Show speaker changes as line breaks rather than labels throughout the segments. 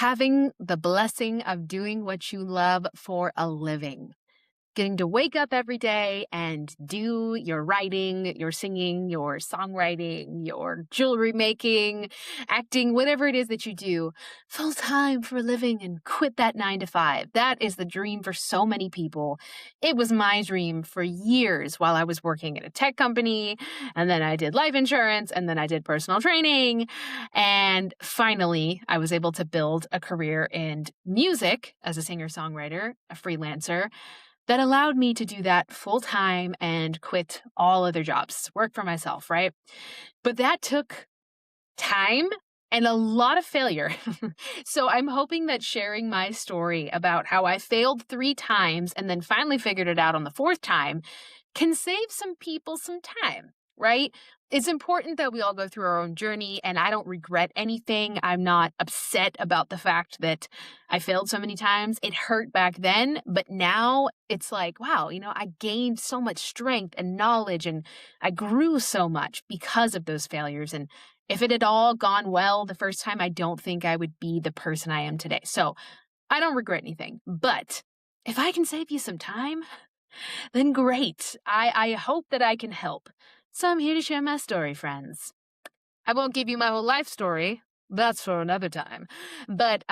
having the blessing of doing what you love for a living. Getting to wake up every day and do your writing, your singing, your songwriting, your jewelry making, acting, whatever it is that you do full time for a living and quit that 9 to 5. That is the dream for so many people. It was my dream for years while I was working at a tech company. And then I did life insurance and then I did personal training. And finally, I was able to build a career in music as a singer-songwriter, a freelancer that allowed me to do that full time and quit all other jobs, work for myself, right? But that took time and a lot of failure. So I'm hoping that sharing my story about how I failed 3 times and then finally figured it out on the 4th time can save some people some time, right? It's important that we all go through our own journey, and I don't regret anything. I'm not upset about the fact that I failed so many times. It hurt back then, but now it's like, wow, I gained so much strength and knowledge, and I grew so much because of those failures. And if it had all gone well the first time, I don't think I would be the person I am today. So I don't regret anything, but if I can save you some time, then great. I hope that I can help. So I'm here to share my story, friends. I won't give you my whole life story. That's for another time. But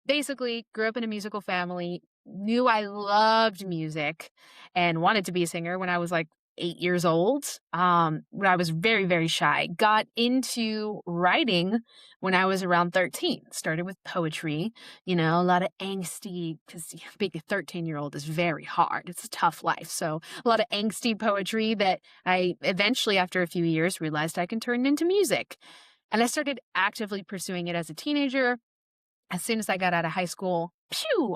basically, grew up in a musical family, knew I loved music, and wanted to be a singer when I was like 8 years old. When I was very, very shy. Got into writing when I was around 13. Started with poetry, a lot of angsty, because being a 13-year-old is very hard. It's a tough life. So a lot of angsty poetry that I eventually, after a few years, realized I can turn into music. And I started actively pursuing it as a teenager. As soon as I got out of high school,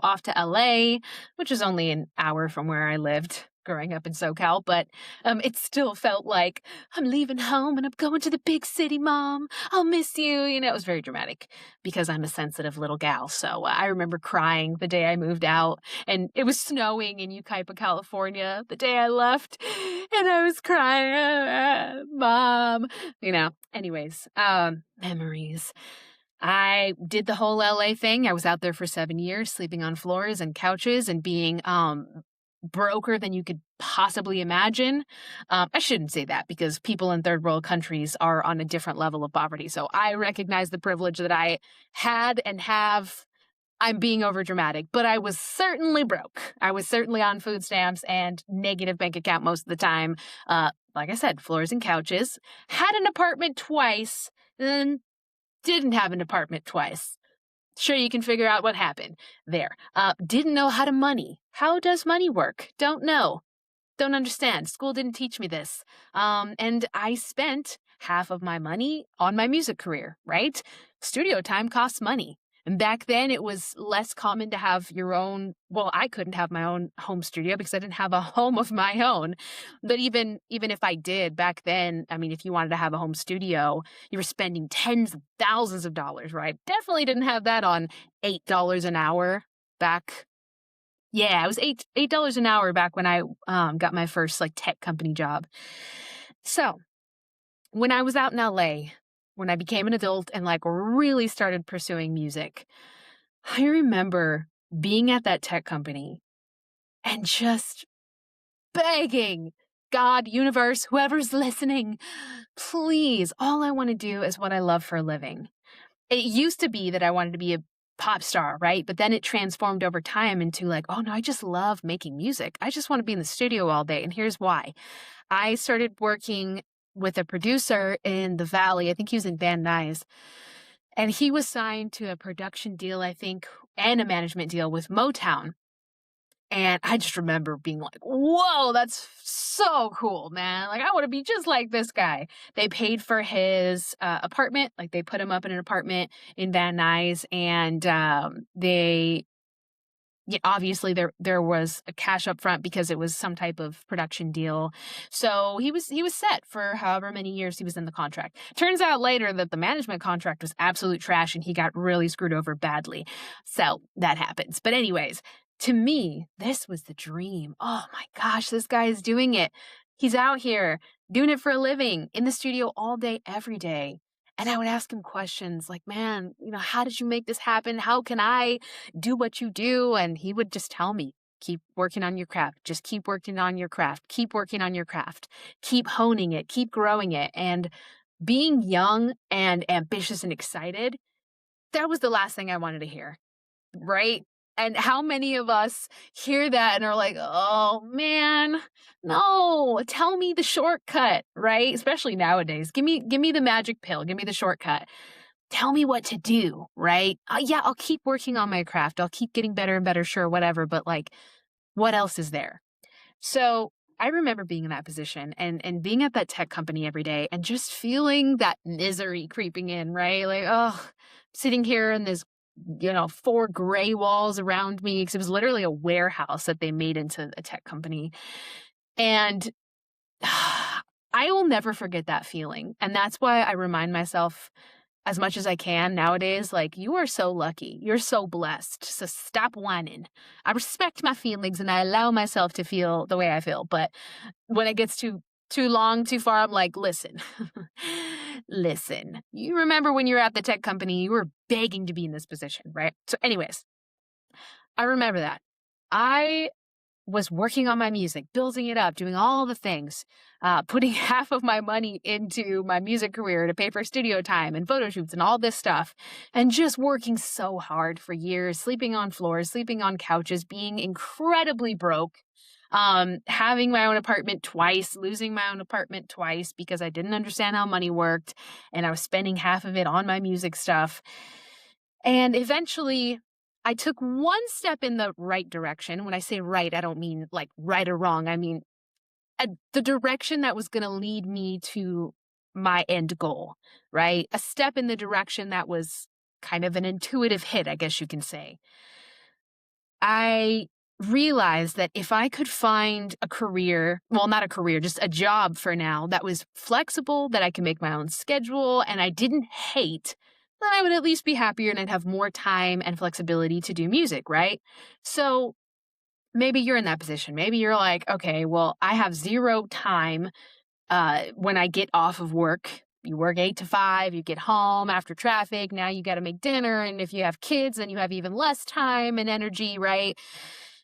off to LA, which is only an hour from where I lived growing up in SoCal, but it still felt like I'm leaving home and I'm going to the big city, Mom. I'll miss you. It was very dramatic because I'm a sensitive little gal. So I remember crying the day I moved out, and it was snowing in Yucaipa, California the day I left, and I was crying, Mom. Anyways, memories. I did the whole LA thing. I was out there for 7 years, sleeping on floors and couches and being broker than you could possibly imagine. I shouldn't say that because people in third world countries are on a different level of poverty. So I recognize the privilege that I had and have. I'm being overdramatic, but I was certainly broke. I was certainly on food stamps and negative bank account most of the time. Like I said, floors and couches. Had an apartment twice, then didn't have an apartment twice. Sure, you can figure out what happened there. Didn't know how to money. How does money work? Don't know. Don't understand. School didn't teach me this. And I spent half of my money on my music career, right? Studio time costs money. And back then it was less common to have your own, well, I couldn't have my own home studio because I didn't have a home of my own. But even if I did back then, I mean, if you wanted to have a home studio, you were spending tens of thousands of dollars, right? Definitely didn't have that on $8 an hour back. Yeah, it was $8 an hour back when I got my first tech company job. So when I was out in LA, when I became an adult and really started pursuing music, I remember being at that tech company and just begging God, universe, whoever's listening, please, all I want to do is what I love for a living. It used to be that I wanted to be a pop star, right? But then it transformed over time into oh no, I just love making music. I just want to be in the studio all day. And here's why. I started working with a producer in the Valley. I think he was in Van Nuys. And he was signed to a production deal, I think, and a management deal with Motown. And I just remember being like, whoa, that's so cool, man. I want to be just like this guy. They paid for his apartment. They put him up in an apartment in Van Nuys. And obviously there was a cash up front because it was some type of production deal. So he was set for however many years he was in the contract. Turns out later that the management contract was absolute trash and he got really screwed over badly. So that happens. But anyways, to me, this was the dream. Oh my gosh, this guy is doing it. He's out here doing it for a living in the studio all day, every day. And I would ask him questions like, man, how did you make this happen? How can I do what you do? And he would just tell me, keep working on your craft. Just keep working on your craft. Keep working on your craft. Keep honing it. Keep growing it. And being young and ambitious and excited, that was the last thing I wanted to hear. Right? And how many of us hear that and are like, "Oh, man, no, tell me the shortcut," right? Especially nowadays. Give me the magic pill, give me the shortcut. Tell me what to do, right? Yeah, I'll keep working on my craft. I'll keep getting better and better, sure, whatever, but like, what else is there? So I remember being in that position and being at that tech company every day and just feeling that misery creeping in, right? Like, oh, sitting here in this, four gray walls around me because it was literally a warehouse that they made into a tech company. And I will never forget that feeling. And that's why I remind myself as much as I can nowadays, like, you are so lucky. You're so blessed. So stop whining. I respect my feelings and I allow myself to feel the way I feel. But when it gets too long, too far, I'm like, listen, listen. You remember when you were at the tech company, you were begging to be in this position, right? So anyways, I remember that. I was working on my music, building it up, doing all the things, putting half of my money into my music career to pay for studio time and photo shoots and all this stuff, and just working so hard for years, sleeping on floors, sleeping on couches, being incredibly broke, having my own apartment twice, losing my own apartment twice because I didn't understand how money worked, and I was spending half of it on my music stuff. And eventually, I took one step in the right direction. When I say right, I don't mean like right or wrong. I mean the direction that was going to lead me to my end goal, right? A step in the direction that was kind of an intuitive hit, I guess you can say. I realized that if I could find a career, well, not a career, just a job for now that was flexible, that I could make my own schedule and I didn't hate, then I would at least be happier and I'd have more time and flexibility to do music, right? So maybe you're in that position. Maybe you're like, okay, well, I have zero time when I get off of work. You work 8 to 5, you get home after traffic. Now you got to make dinner. And if you have kids, then you have even less time and energy, right?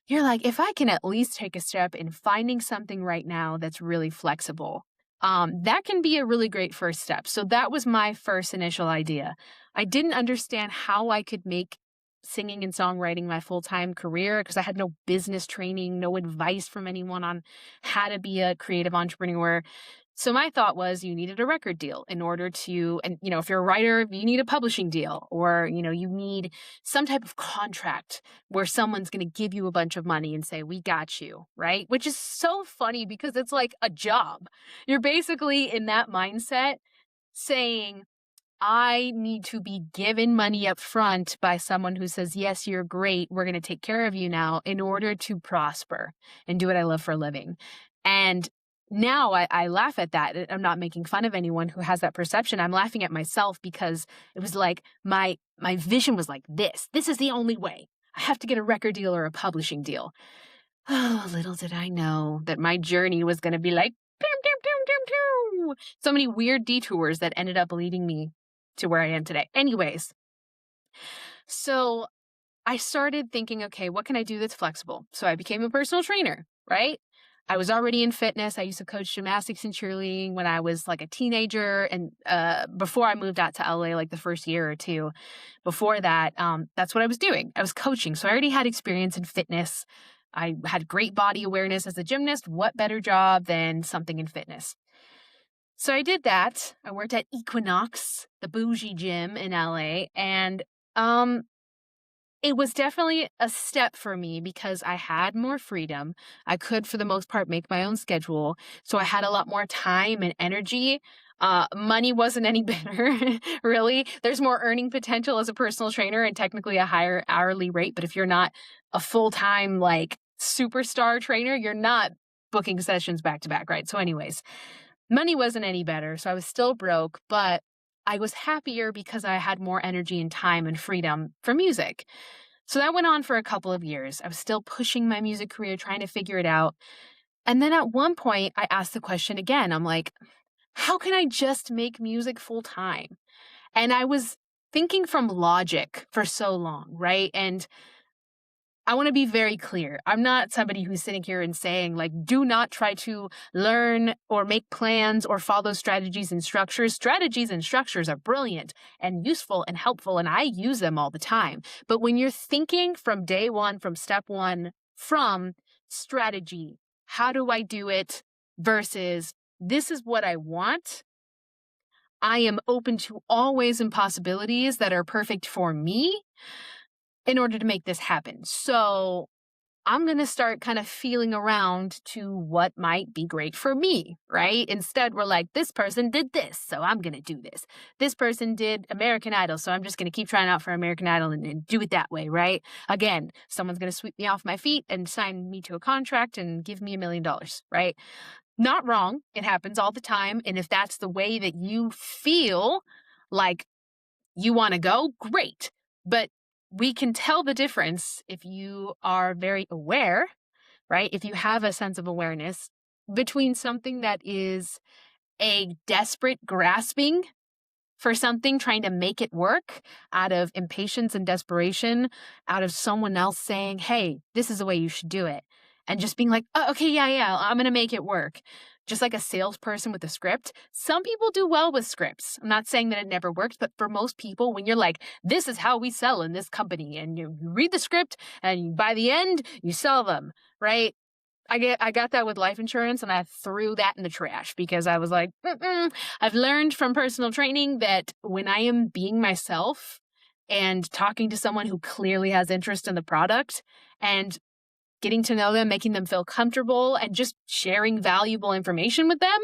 You're like, if I can at least take a step in finding something right now that's really flexible, that can be a really great first step. So that was my first initial idea. I didn't understand how I could make singing and songwriting my full-time career because I had no business training, no advice from anyone on how to be a creative entrepreneur. So my thought was you needed a record deal in order to, and if you're a writer, you need a publishing deal, or, you need some type of contract where someone's going to give you a bunch of money and say, we got you, right? Which is so funny because it's like a job. You're basically in that mindset saying, I need to be given money up front by someone who says, yes, you're great. We're going to take care of you now in order to prosper and do what I love for a living. And now I laugh at that. I'm not making fun of anyone who has that perception. I'm laughing at myself because it was like my vision was like this. This is the only way. I have to get a record deal or a publishing deal. Oh, little did I know that my journey was going to be like, pew, pew, pew, pew, pew. So many weird detours that ended up leading me to where I am today. Anyways, so I started thinking, okay, what can I do that's flexible? So I became a personal trainer, right? I was already in fitness. I used to coach gymnastics and cheerleading when I was like a teenager. And before I moved out to LA, like the first year or two before that, that's what I was doing. I was coaching. So I already had experience in fitness. I had great body awareness as a gymnast. What better job than something in fitness? So I did that. I worked at Equinox, the bougie gym in LA. And it was definitely a step for me because I had more freedom. I could, for the most part, make my own schedule. So I had a lot more time and energy. Money wasn't any better, really. There's more earning potential as a personal trainer and technically a higher hourly rate. But if you're not a full-time, like, superstar trainer, you're not booking sessions back to back, right? So anyways, money wasn't any better. So I was still broke, but I was happier because I had more energy and time and freedom for music. So that went on for a couple of years. I was still pushing my music career, trying to figure it out. And then at one point, I asked the question again. I'm like, how can I just make music full time? And I was thinking from logic for so long, right? And I want to be very clear. I'm not somebody who's sitting here and saying, like, do not try to learn or make plans or follow strategies and structures. Strategies and structures are brilliant and useful and helpful, and I use them all the time. But when you're thinking from day one, from step one, from strategy, how do I do it versus this is what I want, I am open to all ways and possibilities that are perfect for me in order to make this happen. So I'm going to start kind of feeling around to what might be great for me, right? Instead, we're like, this person did this, so I'm going to do this. This person did American Idol, so I'm just going to keep trying out for American Idol and do it that way, right? Again, someone's going to sweep me off my feet and sign me to a contract and give me $1 million, right? Not wrong. It happens all the time. And if that's the way that you feel like you want to go, great. But we can tell the difference if you are very aware, right? If you have a sense of awareness between something that is a desperate grasping for something, trying to make it work out of impatience and desperation, out of someone else saying, hey, this is the way you should do it. And just being like, oh, okay, yeah, I'm going to make it work. Just like a salesperson with a script. Some people do well with scripts. I'm not saying that it never works, but for most people, when you're like, this is how we sell in this company, and you read the script, and by the end, you sell them, right? I got that with life insurance, and I threw that in the trash because I was like, I've learned from personal training that when I am being myself and talking to someone who clearly has interest in the product and getting to know them, making them feel comfortable, and just sharing valuable information with them,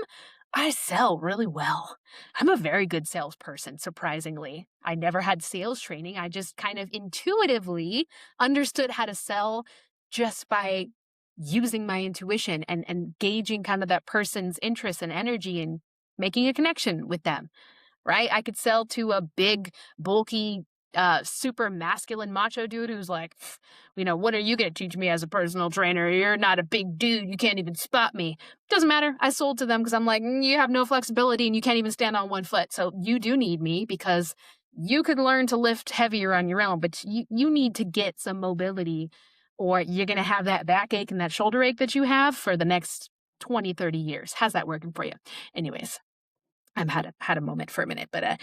I sell really well. I'm a very good salesperson, surprisingly. I never had sales training. I just kind of intuitively understood how to sell just by using my intuition and gauging kind of that person's interest and energy and making a connection with them, right? I could sell to a big, bulky, super masculine macho dude who's like, what are you going to teach me as a personal trainer? You're not a big dude. You can't even spot me. Doesn't matter. I sold to them because I'm like, you have no flexibility and you can't even stand on one foot. So you do need me because you could learn to lift heavier on your own, but you need to get some mobility or you're going to have that backache and that shoulder ache that you have for the next 20, 30 years. How's that working for you? Anyways, I've had a moment for a minute, but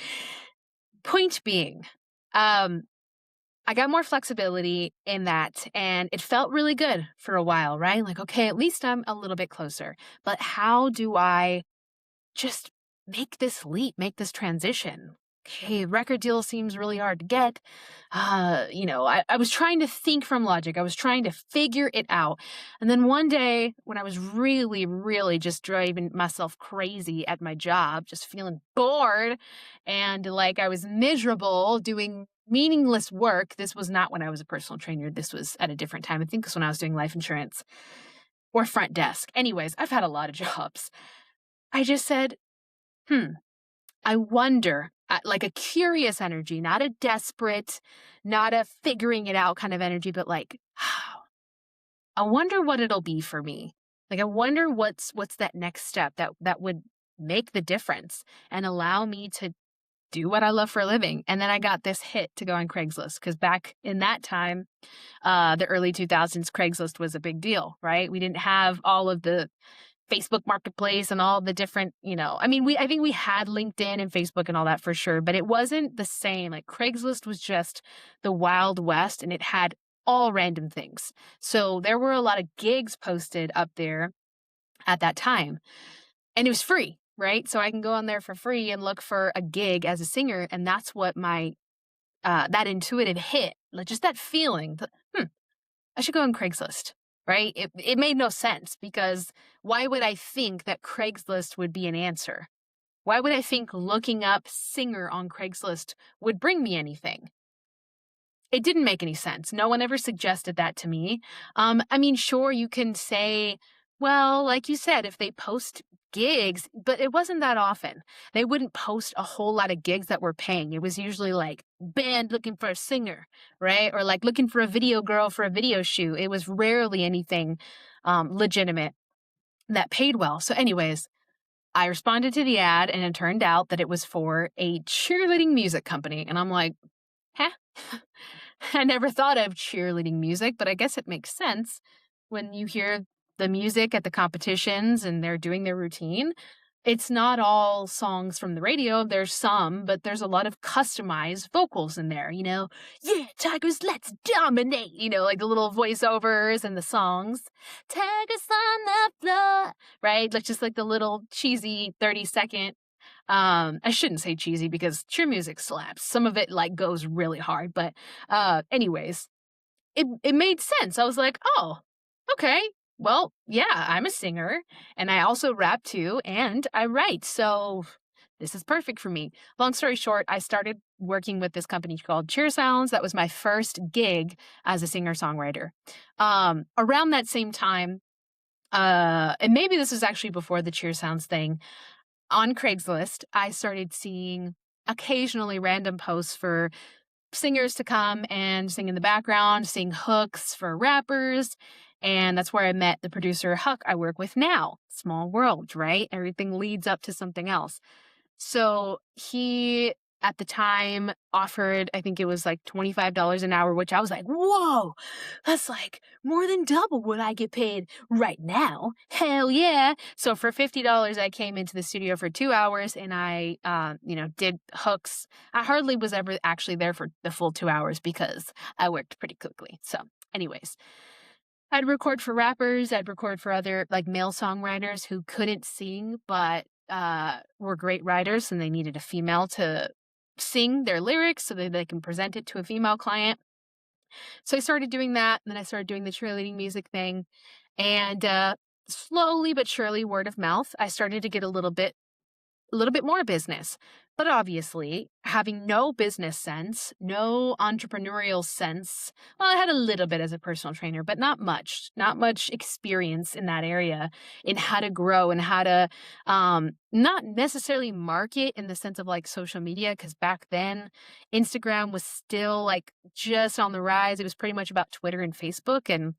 point being, I got more flexibility in that, and it felt really good for a while, right? Like, okay, at least I'm a little bit closer. But how do I just make this leap, make this transition? Okay, record deal seems really hard to get. I was trying to think from logic. I was trying to figure it out. And then one day when I was really, really just driving myself crazy at my job, just feeling bored and like I was miserable doing meaningless work. This was not when I was a personal trainer. This was at a different time. I think this was when I was doing life insurance or front desk. Anyways, I've had a lot of jobs. I just said, I wonder, like a curious energy, not a desperate, not a figuring it out kind of energy, but like, I wonder what it'll be for me. Like, I wonder what's that next step that would make the difference and allow me to do what I love for a living. And then I got this hit to go on Craigslist because back in that time, the early 2000s, Craigslist was a big deal, right? We didn't have all of the Facebook Marketplace and all the different, I think we had LinkedIn and Facebook and all that for sure, but it wasn't the same. Like Craigslist was just the Wild West and it had all random things. So there were a lot of gigs posted up there at that time and it was free, right? So I can go on there for free and look for a gig as a singer. And that's what my, that intuitive hit, like just that feeling, I should go on Craigslist. Right? It made no sense because why would I think that Craigslist would be an answer? Why would I think looking up singer on Craigslist would bring me anything? It didn't make any sense. No one ever suggested that to me. Sure, you can say, well, like you said, if they post gigs, but it wasn't that often. They wouldn't post a whole lot of gigs that were paying. It was usually like band looking for a singer, right? Or like looking for a video girl for a video shoot. It was rarely anything legitimate that paid well. So anyways, I responded to the ad, and it turned out that it was for a cheerleading music company. And I'm like, huh? I never thought of cheerleading music, but I guess it makes sense when you hear the music at the competitions and they're doing their routine. It's not all songs from the radio. There's some, but there's a lot of customized vocals in there, Yeah, Tigers, let's dominate, like the little voiceovers and the songs. Tigers on the floor, right? Like just like the little cheesy 30-second. I shouldn't say cheesy because cheer music slaps. Some of it like goes really hard, but anyways, it made sense. I was like, "Oh, okay. Well, yeah, I'm a singer and I also rap too and I write. So this is perfect for me." Long story short, I started working with this company called Cheer Sounds. That was my first gig as a singer-songwriter. Around that same time, and maybe this was actually before the Cheer Sounds thing, on Craigslist, I started seeing occasionally random posts for singers to come and sing in the background, sing hooks for rappers. And that's where I met the producer Huck I work with now. Small world, right? Everything leads up to something else. So he, at the time, offered, I think it was like $25 an hour, which I was like, whoa, that's like more than double what I get paid right now. Hell yeah. So for $50, I came into the studio for 2 hours and I, did hooks. I hardly was ever actually there for the full 2 hours because I worked pretty quickly. So anyways, I'd record for rappers, I'd record for other, like, male songwriters who couldn't sing but, were great writers, and they needed a female to sing their lyrics so that they can present it to a female client. So I started doing that, and then I started doing the cheerleading music thing, and, slowly but surely, word of mouth, I started to get a little bit more business. But obviously, having no business sense, no entrepreneurial sense, well, I had a little bit as a personal trainer, but not much experience in that area in how to grow and how to not necessarily market in the sense of like social media, because back then Instagram was still like just on the rise. It was pretty much about Twitter and Facebook, and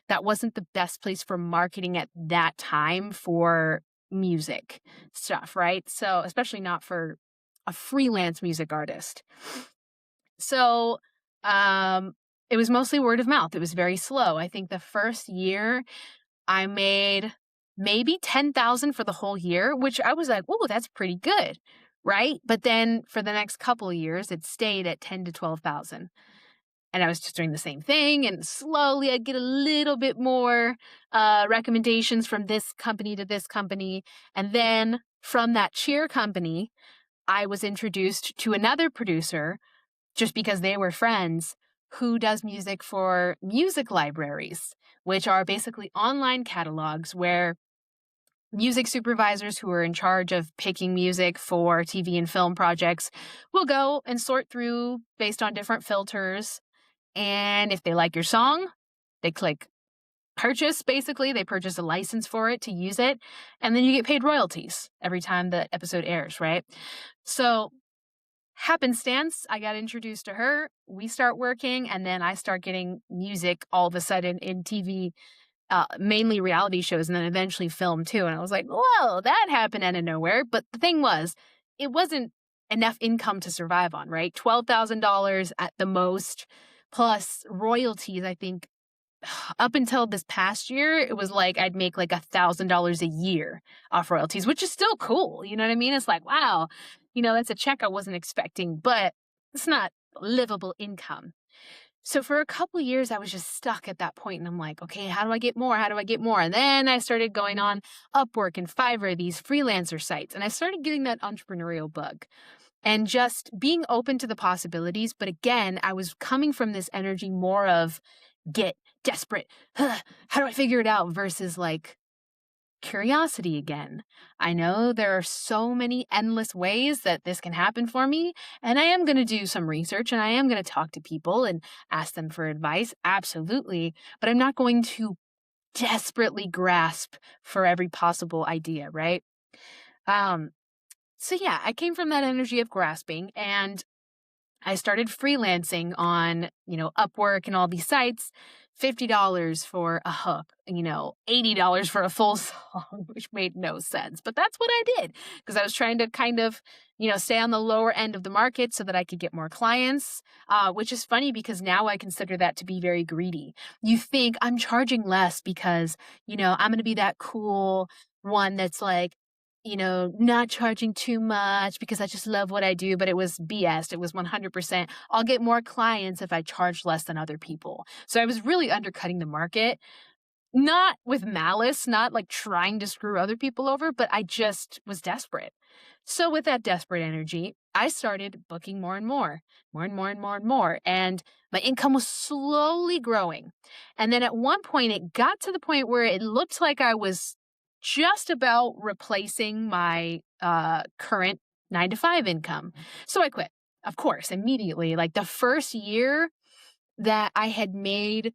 that wasn't the best place for marketing at that time for music stuff, right? So, especially not for a freelance music artist. So, um, it was mostly word of mouth. It was very slow. I think the first year I made maybe 10,000 for the whole year, which I was like, "Oh, that's pretty good." Right? But then for the next couple of years, it stayed at 10 to 12,000. And I was just doing the same thing, and slowly I'd get a little bit more recommendations from this company to this company. And then from that cheer company, I was introduced to another producer just because they were friends who does music for music libraries, which are basically online catalogs where music supervisors who are in charge of picking music for TV and film projects will go and sort through based on different filters. And if they like your song, they click purchase, basically. They purchase a license for it to use it. And then you get paid royalties every time the episode airs, right? So, happenstance, I got introduced to her. We start working, and then I start getting music all of a sudden in TV, mainly reality shows, and then eventually film too. And I was like, whoa, that happened out of nowhere. But the thing was, it wasn't enough income to survive on, right? $12,000 at the most, plus royalties. I think up until this past year, it was like I'd make like $1,000 a year off royalties, which is still cool. You know what I mean? It's like, wow, that's a check I wasn't expecting, but it's not livable income. So for a couple of years, I was just stuck at that point, and I'm like, okay, how do I get more? How do I get more? And then I started going on Upwork and Fiverr, these freelancer sites, and I started getting that entrepreneurial bug and just being open to the possibilities. But again, I was coming from this energy more of get desperate. How do I figure it out? Versus like curiosity again. I know there are so many endless ways that this can happen for me, and I am going to do some research and I am going to talk to people and ask them for advice. Absolutely. But I'm not going to desperately grasp for every possible idea, right? Um, so yeah, I came from that energy of grasping, and I started freelancing on, Upwork and all these sites $50 for a hook, $80 for a full song, which made no sense. But that's what I did because I was trying to kind of, stay on the lower end of the market so that I could get more clients, which is funny because now I consider that to be very greedy. You think I'm charging less because, I'm going to be that cool one that's like, not charging too much because I just love what I do, but it was BS. It was 100%. I'll get more clients if I charge less than other people. So I was really undercutting the market, not with malice, not like trying to screw other people over, but I just was desperate. So with that desperate energy, I started booking more and more, more and more and more and more. And my income was slowly growing. And then at one point, it got to the point where it looked like I was just about replacing my current 9 to 5 income. So I quit, of course, immediately. Like the first year that I had made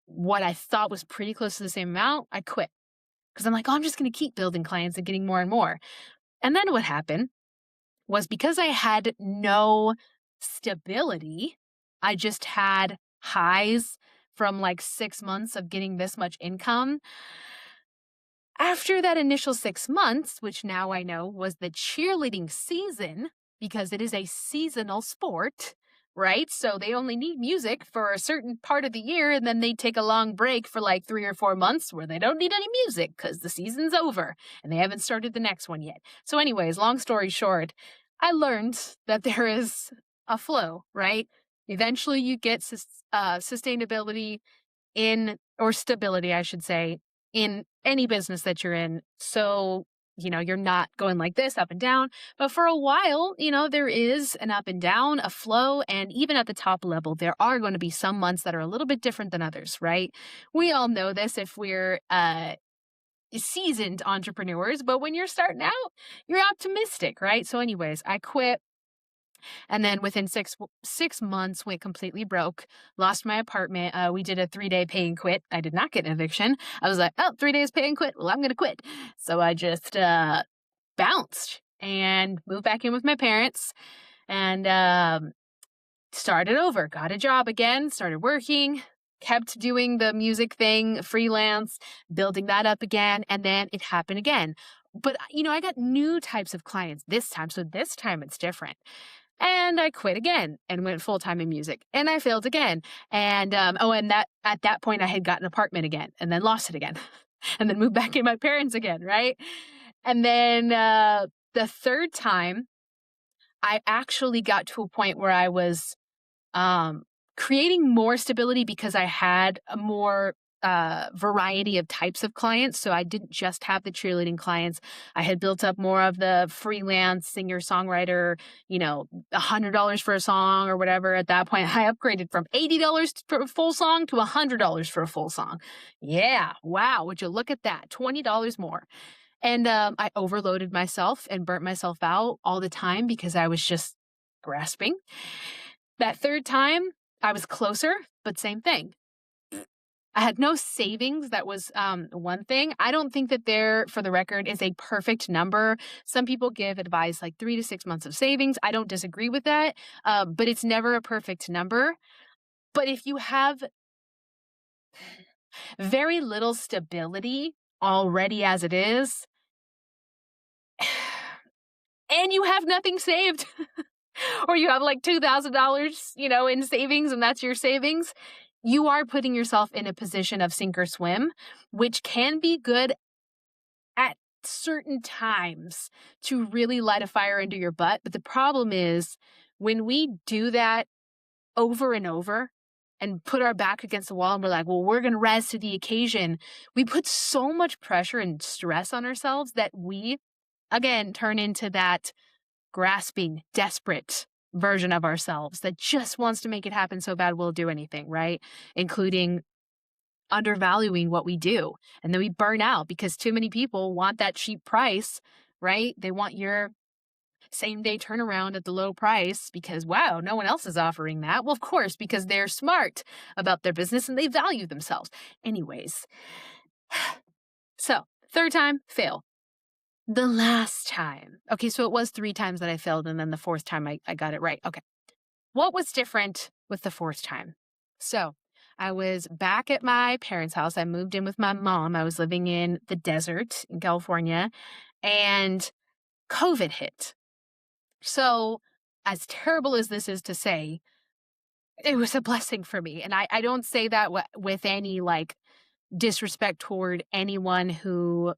what I thought was pretty close to the same amount, I quit. Because I'm like, oh, I'm just going to keep building clients and getting more and more. And then what happened was because I had no stability, I just had highs from like 6 months of getting this much income. After that initial 6 months, which now I know was the cheerleading season, because it is a seasonal sport, right? So they only need music for a certain part of the year, and then they take a long break for like 3 or 4 months where they don't need any music because the season's over and they haven't started the next one yet. So anyways, long story short, I learned that there is a flow, right? Eventually you get sustainability or stability, I should say, in any business that you're in. So, you're not going like this up and down, but for a while, there is an up and down, a flow. And even at the top level, there are going to be some months that are a little bit different than others, right? We all know this if we're, seasoned entrepreneurs, but when you're starting out, you're optimistic, right? So anyways, I quit. And then within 6 months, went completely broke, lost my apartment. We did a 3-day pay and quit. I did not get an eviction. I was like, oh, 3 days pay and quit. Well, I'm going to quit. So I just bounced and moved back in with my parents and started over, got a job again, started working, kept doing the music thing, freelance, building that up again. And then it happened again. But, I got new types of clients this time. So this time it's different. And I quit again and went full-time in music. And I failed again. And at that point I had got an apartment again and then lost it again. And then moved back in my parents again, right? And then the third time I actually got to a point where I was creating more stability because I had a more variety of types of clients. So I didn't just have the cheerleading clients. I had built up more of the freelance singer-songwriter, $100 for a song or whatever. At that point, I upgraded from $80 for a full song to $100 for a full song. Yeah. Wow. Would you look at that? $20 more. And I overloaded myself and burnt myself out all the time because I was just grasping. That third time, I was closer, but same thing. I had no savings. That was one thing. I don't think that there, for the record, is a perfect number. Some people give advice like 3 to 6 months of savings. I don't disagree with that, but it's never a perfect number. But if you have very little stability already as it is, and you have nothing saved, or you have like $2,000, in savings, and that's your savings, you are putting yourself in a position of sink or swim, which can be good at certain times to really light a fire under your butt. But the problem is when we do that over and over and put our back against the wall and we're like, well, we're going to rise to the occasion, we put so much pressure and stress on ourselves that we, again, turn into that grasping, desperate version of ourselves that just wants to make it happen so bad we'll do anything, right? Including undervaluing what we do. And then we burn out because too many people want that cheap price, right? They want your same day turnaround at the low price because, wow, no one else is offering that. Well, of course, because they're smart about their business and they value themselves. Anyways, so third time, fail. The last time. Okay, so it was 3 times that I failed, and then the fourth time I got it right. Okay. What was different with the fourth time? So I was back at my parents' house. I moved in with my mom. I was living in the desert in California, and COVID hit. So, as terrible as this is to say, it was a blessing for me. And I don't say that with any like disrespect toward anyone who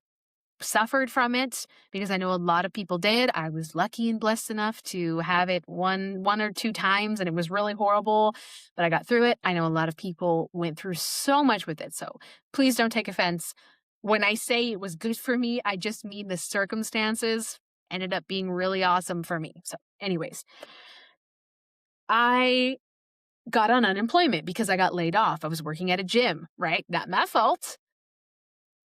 suffered from it, because I know a lot of people did. I was lucky and blessed enough to have it one or two times, and it was really horrible, but I got through it. I know a lot of people went through so much with it. So please don't take offense. When I say it was good for me, I just mean the circumstances ended up being really awesome for me. So anyways, I got on unemployment because I got laid off. I was working at a gym, right? Not my fault.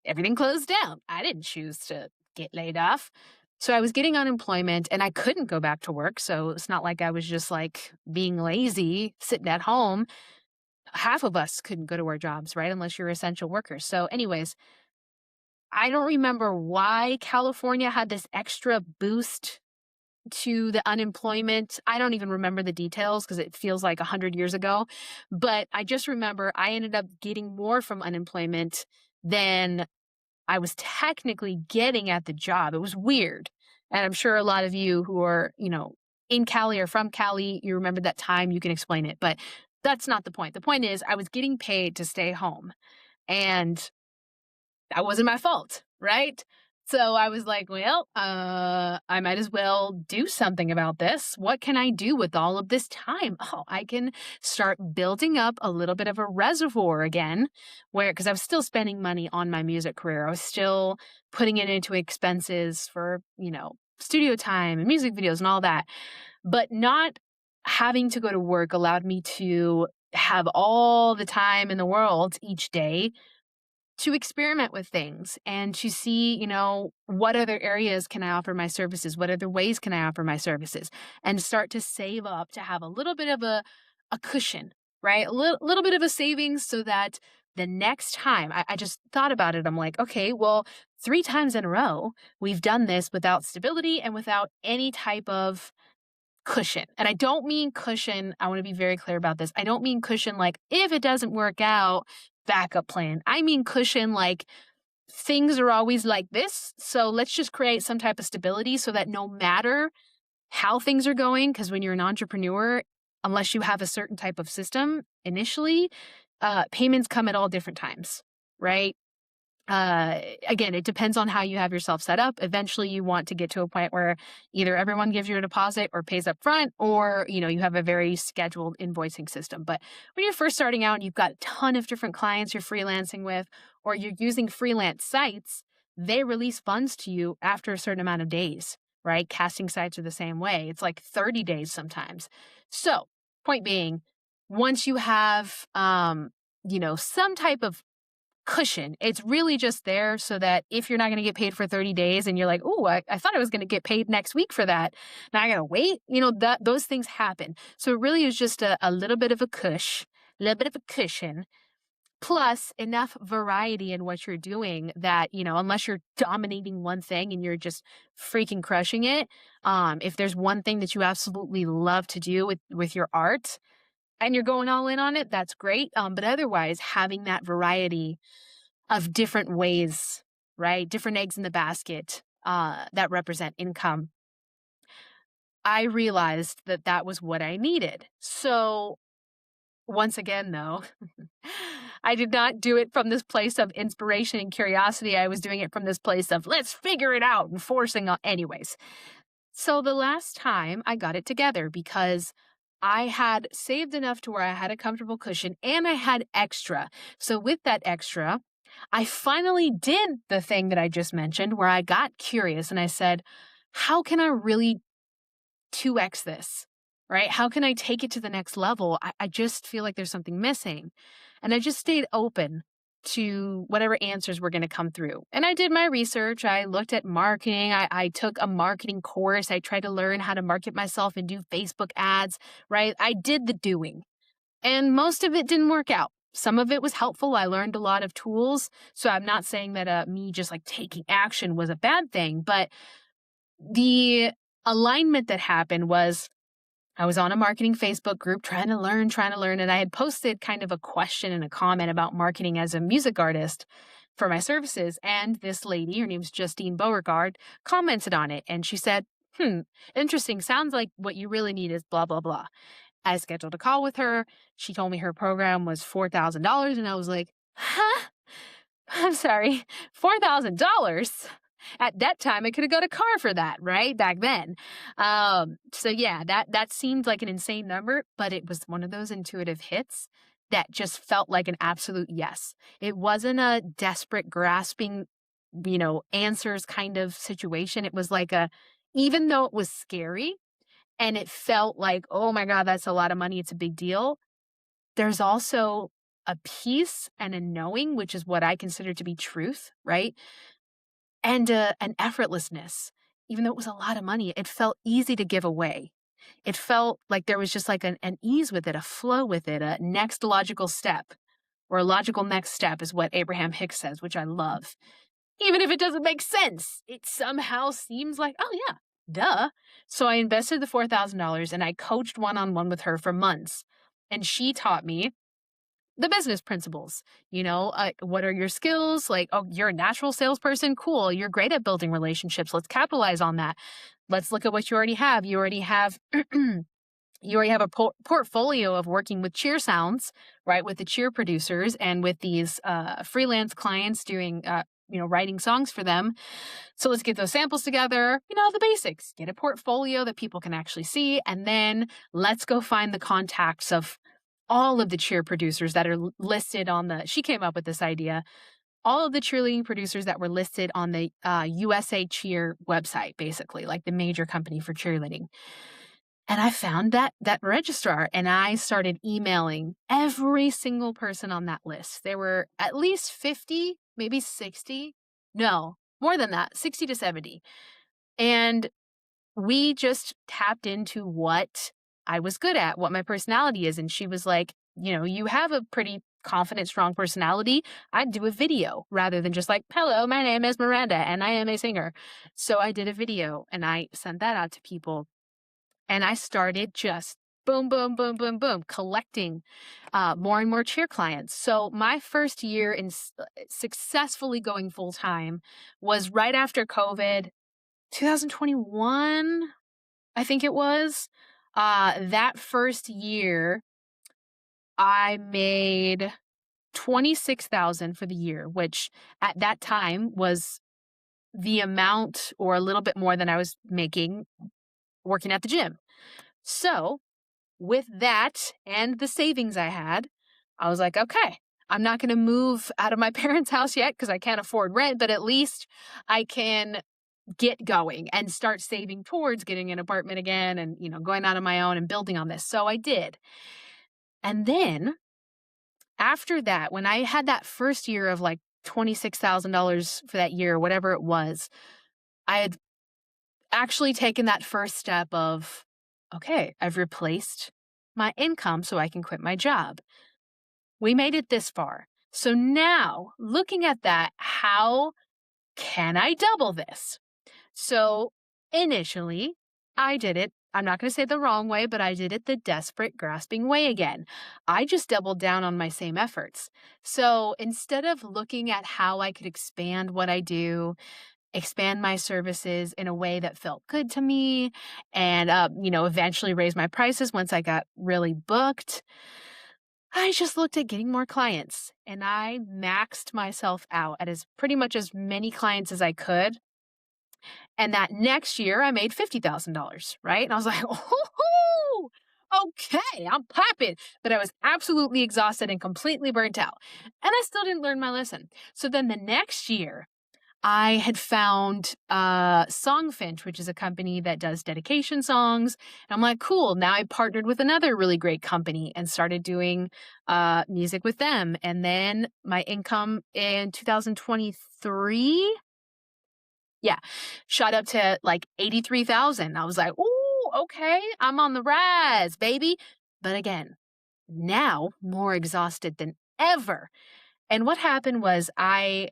Everything closed down. I didn't choose to get laid off. So I was getting unemployment and I couldn't go back to work. So it's not like I was just like being lazy, sitting at home. Half of us couldn't go to our jobs, right? Unless you're essential workers. So anyways, I don't remember why California had this extra boost to the unemployment. I don't even remember the details because it feels like 100 years ago. But I just remember I ended up getting more from unemployment than I was technically getting at the job. It was weird. And I'm sure a lot of you who are, in Cali or from Cali, you remember that time, you can explain it. But that's not the point. The point is I was getting paid to stay home. And that wasn't my fault, right? So I was like, well, I might as well do something about this. What can I do with all of this time? Oh, I can start building up a little bit of a reservoir again, because I was still spending money on my music career. I was still putting it into expenses for, studio time and music videos and all that. But not having to go to work allowed me to have all the time in the world each day to experiment with things and to see, what other areas can I offer my services? What other ways can I offer my services? And start to save up to have a little bit of a cushion, right? A little bit of a savings so that the next time I just thought about it, I'm like, okay, well, 3 times in a row, we've done this without stability and without any type of cushion. And I don't mean cushion. I want to be very clear about this. I don't mean cushion like if it doesn't work out, backup plan. I mean cushion like things are always like this. So let's just create some type of stability so that no matter how things are going, because when you're an entrepreneur, unless you have a certain type of system initially, payments come at all different times, right? Again, it depends on how you have yourself set up. Eventually you want to get to a point where either everyone gives you a deposit or pays up front, or, you have a very scheduled invoicing system. But when you're first starting out and you've got a ton of different clients you're freelancing with, or you're using freelance sites, they release funds to you after a certain amount of days, right? Casting sites are the same way. It's like 30 days sometimes. So point being, once you have, some type of cushion. It's really just there so that if you're not going to get paid for 30 days and you're like, oh, I thought I was going to get paid next week for that. Now I got to wait. Those things happen. So it really is just a little bit of a cushion, plus enough variety in what you're doing that, unless you're dominating one thing and you're just freaking crushing it. If there's one thing that you absolutely love to do with your art, and you're going all in on it, that's great. But otherwise, having that variety of different ways, right? Different eggs in the basket that represent income. I realized that that was what I needed. So once again, though, I did not do it from this place of inspiration and curiosity. I was doing it from this place of let's figure it out and forcing on. Anyways, so the last time I got it together because I had saved enough to where I had a comfortable cushion and I had extra. So with that extra, I finally did the thing that I just mentioned where I got curious and I said, how can I really 2x this, right? How can I take it to the next level? I just feel like there's something missing. And I just stayed open to whatever answers were going to come through. And I did my research. I looked at marketing. I took a marketing course. I tried to learn how to market myself and do Facebook ads, right? I did the doing. And most of it didn't work out. Some of it was helpful. I learned a lot of tools. So I'm not saying that me just like taking action was a bad thing, but the alignment that happened was I was on a marketing Facebook group trying to learn. And I had posted kind of a question and a comment about marketing as a music artist for my services. And this lady, her name's Justine Beauregard, commented on it. And she said, interesting. Sounds like what you really need is blah, blah, blah. I scheduled a call with her. She told me her program was $4,000. And I was like, huh? I'm sorry, $4,000? At that time, I could have got a car for that, right? Back then. So yeah, that seemed like an insane number, but it was one of those intuitive hits that just felt like an absolute yes. It wasn't a desperate grasping, answers kind of situation. It was like even though it was scary and it felt like, oh my God, that's a lot of money. It's a big deal. There's also a peace and a knowing, which is what I consider to be truth, right? And an effortlessness. Even though it was a lot of money, it felt easy to give away. It felt like there was just like an ease with it, a flow with it, a next logical step, or a logical next step is what Abraham Hicks says, which I love. Even if it doesn't make sense, it somehow seems like, oh yeah, duh. So I invested the $4,000 and I coached one-on-one with her for months. And she taught me the business principles. What are your skills? Like, oh, you're a natural salesperson. Cool. You're great at building relationships. Let's capitalize on that. Let's look at what you already have. You already have a portfolio of working with cheer sounds, right? With the cheer producers and with these freelance clients doing, writing songs for them. So let's get those samples together, the basics, get a portfolio that people can actually see. And then let's go find the contacts of all of the cheer producers that are listed she came up with this idea, all of the cheerleading producers that were listed on the USA Cheer website, basically, like the major company for cheerleading. And I found that registrar and I started emailing every single person on that list. There were at least 50, maybe 60. No, more than that, 60 to 70. And we just tapped into what I was good at, what my personality is. And she was like, you have a pretty confident, strong personality. I'd do a video rather than just like, hello, my name is Miranda and I am a singer. So I did a video and I sent that out to people. And I started just boom, boom, boom, boom, boom, collecting more and more cheer clients. So my first year in successfully going full time was right after COVID, 2021, I think it was. That first year, I made $26,000 for the year, which at that time was the amount or a little bit more than I was making working at the gym. So with that and the savings I had, I was like, okay, I'm not going to move out of my parents' house yet because I can't afford rent, but at least I can get going and start saving towards getting an apartment again and, going out on my own and building on this. So I did. And then after that, when I had that first year of like $26,000 for that year, whatever it was, I had actually taken that first step of, okay, I've replaced my income so I can quit my job. We made it this far. So now looking at that, how can I double this? So initially I did it. I'm not going to say the wrong way, but I did it the desperate grasping way again. I just doubled down on my same efforts. So instead of looking at how I could expand what I do, expand my services in a way that felt good to me and, eventually raise my prices once I got really booked, I just looked at getting more clients and I maxed myself out at pretty much as many clients as I could. And that next year I made $50,000, right? And I was like, oh, okay, I'm popping. But I was absolutely exhausted and completely burnt out. And I still didn't learn my lesson. So then the next year, I had found Songfinch, which is a company that does dedication songs. And I'm like, cool. Now I partnered with another really great company and started doing music with them. And then my income in 2023, shot up to like 83,000. I was like, ooh, okay, I'm on the rise, baby. But again, now more exhausted than ever. And what happened was I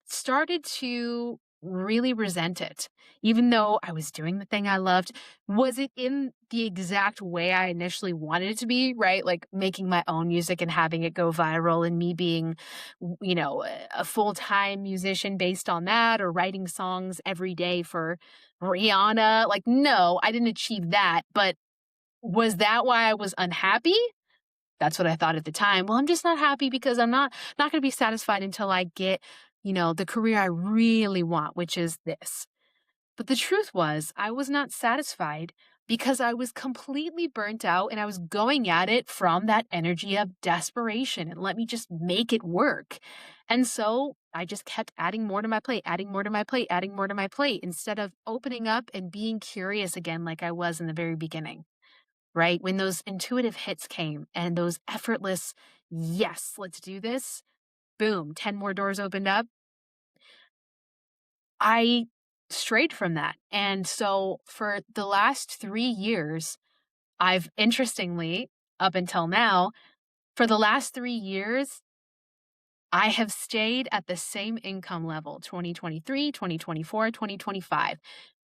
started to really resent it. Even though I was doing the thing I loved, was it in the exact way I initially wanted it to be, right? Like making my own music and having it go viral and me being, a full-time musician based on that or writing songs every day for Rihanna. Like, no, I didn't achieve that. But was that why I was unhappy? That's what I thought at the time. Well, I'm just not happy because I'm not going to be satisfied until I get, the career I really want, which is this. But the truth was, I was not satisfied because I was completely burnt out and I was going at it from that energy of desperation and let me just make it work. And so I just kept adding more to my plate, adding more to my plate, adding more to my plate instead of opening up and being curious again like I was in the very beginning, right? When those intuitive hits came and those effortless, yes, let's do this, boom, 10 more doors opened up. I strayed from that. And so for the last 3 years, I've interestingly, up until now, for the last 3 years, I have stayed at the same income level 2023, 2024, 2025.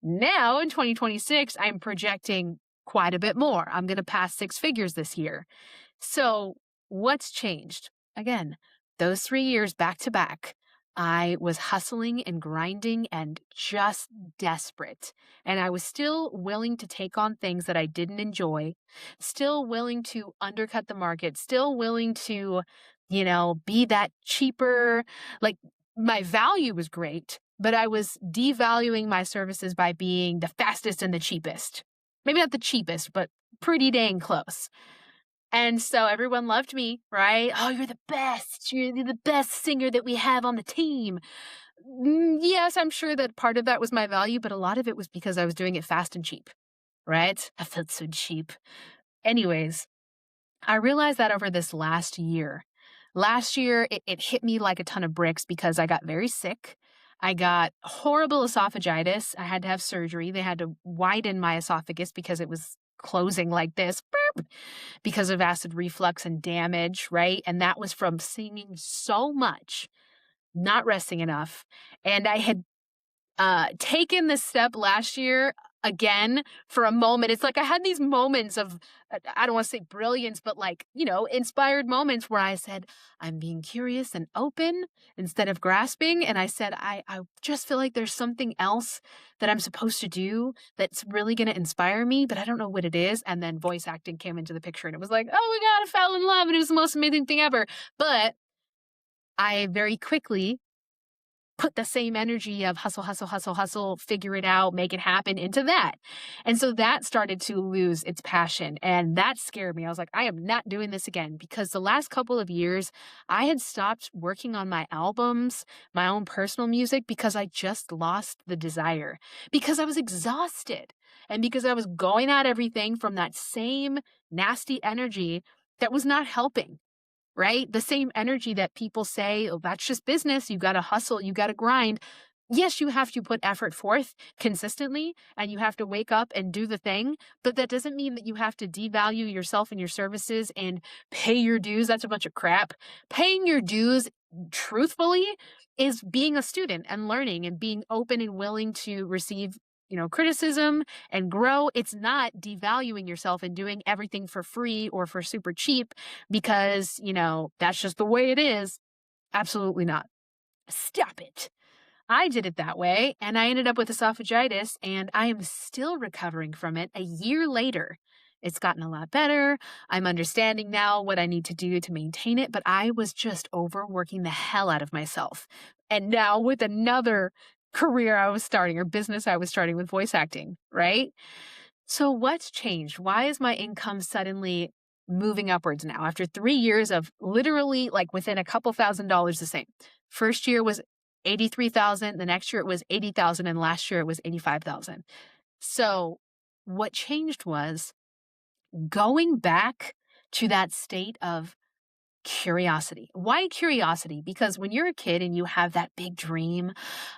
Now in 2026, I'm projecting quite a bit more. I'm going to pass six figures this year. So, what's changed? Again, those 3 years back to back, I was hustling and grinding and just desperate. And I was still willing to take on things that I didn't enjoy, still willing to undercut the market, still willing to, be that cheaper. Like my value was great, but I was devaluing my services by being the fastest and the cheapest. Maybe not the cheapest, but pretty dang close. And so everyone loved me, right? Oh, you're the best. You're the best singer that we have on the team. Yes, I'm sure that part of that was my value, but a lot of it was because I was doing it fast and cheap, right? I felt so cheap. Anyways, I realized that over this last year. Last year, it hit me like a ton of bricks because I got very sick. I got horrible esophagitis. I had to have surgery. They had to widen my esophagus because it was closing like this. Burp, because of acid reflux and damage, right? And that was from singing so much, not resting enough. And I had taken this step last year again for a moment. It's like I had these moments of, I don't want to say brilliance, but like, inspired moments where I said, I'm being curious and open instead of grasping. And I said, I just feel like there's something else that I'm supposed to do that's really going to inspire me, but I don't know what it is. And then voice acting came into the picture and it was like, oh my God, I fell in love and it was the most amazing thing ever. But I very quickly put the same energy of hustle, hustle, hustle, hustle, figure it out, make it happen into that. And so that started to lose its passion. And that scared me. I was like, I am not doing this again because the last couple of years, I had stopped working on my albums, my own personal music, because I just lost the desire, because I was exhausted and because I was going at everything from that same nasty energy that was not helping, right? The same energy that people say, oh, that's just business. You got to hustle, you got to grind. Yes, you have to put effort forth consistently and you have to wake up and do the thing, but that doesn't mean that you have to devalue yourself and your services and pay your dues. That's a bunch of crap. Paying your dues, truthfully, is being a student and learning and being open and willing to receive criticism and grow. It's not devaluing yourself and doing everything for free or for super cheap because, that's just the way it is. Absolutely not. Stop it. I did it that way and I ended up with esophagitis and I am still recovering from it a year later. It's gotten a lot better. I'm understanding now what I need to do to maintain it, but I was just overworking the hell out of myself. And now with another career I was starting or business I was starting with voice acting, right? So what's changed? Why is my income suddenly moving upwards now after 3 years of literally like within a couple $1,000s the same? First year was 83,000, the next year it was 80,000 and last year it was 85,000. So what changed was going back to that state of curiosity. Why curiosity? Because when you're a kid and you have that big dream,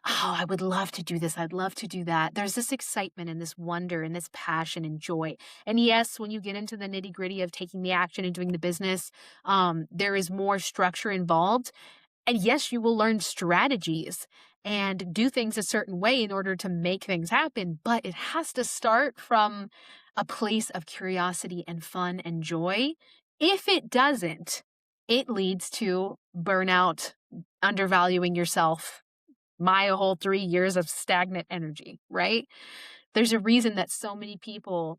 oh, I would love to do this. I'd love to do that. There's this excitement and this wonder and this passion and joy. And yes, when you get into the nitty gritty of taking the action and doing the business, there is more structure involved. And yes, you will learn strategies and do things a certain way in order to make things happen. But it has to start from a place of curiosity and fun and joy. If it doesn't, it leads to burnout, undervaluing yourself, my whole 3 years of stagnant energy, right? There's a reason that so many people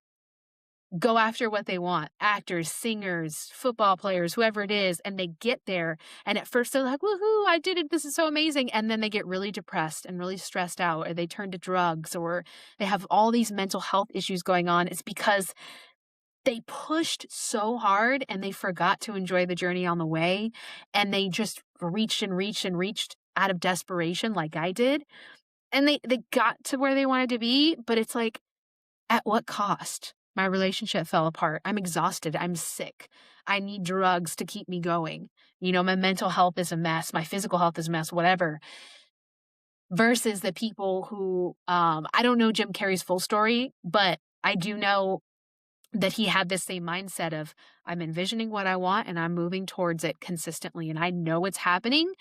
go after what they want, actors, singers, football players, whoever it is, and they get there. And at first they're like, woohoo, I did it. This is so amazing. And then they get really depressed and really stressed out, or they turn to drugs, or they have all these mental health issues going on. It's because they pushed so hard and they forgot to enjoy the journey on the way. And they just reached and reached and reached out of desperation, like I did. And they got to where they wanted to be, but it's like, at what cost? My relationship fell apart. I'm exhausted. I'm sick. I need drugs to keep me going. My mental health is a mess. My physical health is a mess, whatever. Versus the people who, I don't know Jim Carrey's full story, but I do know that he had this same mindset of, I'm envisioning what I want and I'm moving towards it consistently. And I know it's happening.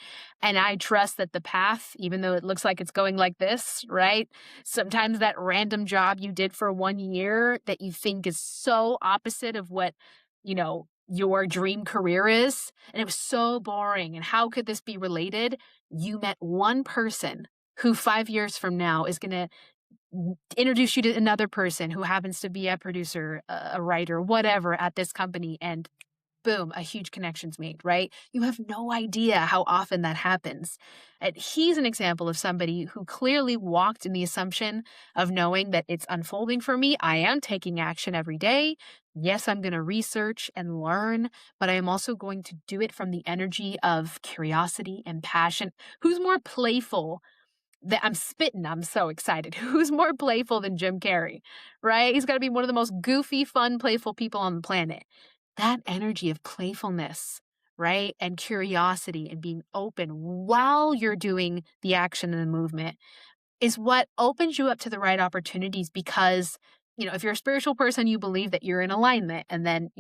And I trust that the path, even though it looks like it's going like this, right? Sometimes that random job you did for 1 year that you think is so opposite of what, your dream career is. And it was so boring. And how could this be related? You met one person who 5 years from now is going to introduce you to another person who happens to be a producer, a writer, whatever at this company, and boom, a huge connection's made, right? You have no idea how often that happens. And he's an example of somebody who clearly walked in the assumption of knowing that it's unfolding for me. I am taking action every day. Yes, I'm going to research and learn, but I am also going to do it from the energy of curiosity and passion. Who's more playful? That I'm spitting. I'm so excited. Who's more playful than Jim Carrey, right? He's got to be one of the most goofy, fun, playful people on the planet. That energy of playfulness, right? And curiosity and being open while you're doing the action and the movement is what opens you up to the right opportunities. Because, if you're a spiritual person, you believe that you're in alignment, and then,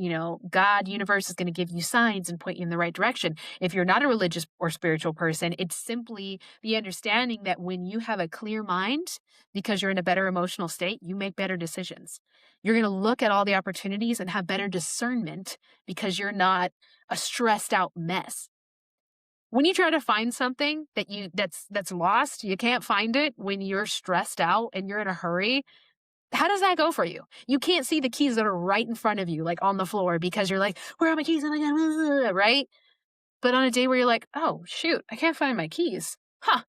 God, universe is going to give you signs and point you in the right direction. If you're not a religious or spiritual person, it's simply the understanding that when you have a clear mind, because you're in a better emotional state, you make better decisions. You're going to look at all the opportunities and have better discernment because you're not a stressed out mess. When you try to find something that's lost, you can't find it when you're stressed out and you're in a hurry. How does that go for you? You can't see the keys that are right in front of you, like on the floor, because you're like, where are my keys? Oh my God, right? But on a day where you're like, oh, shoot, I can't find my keys. Huh.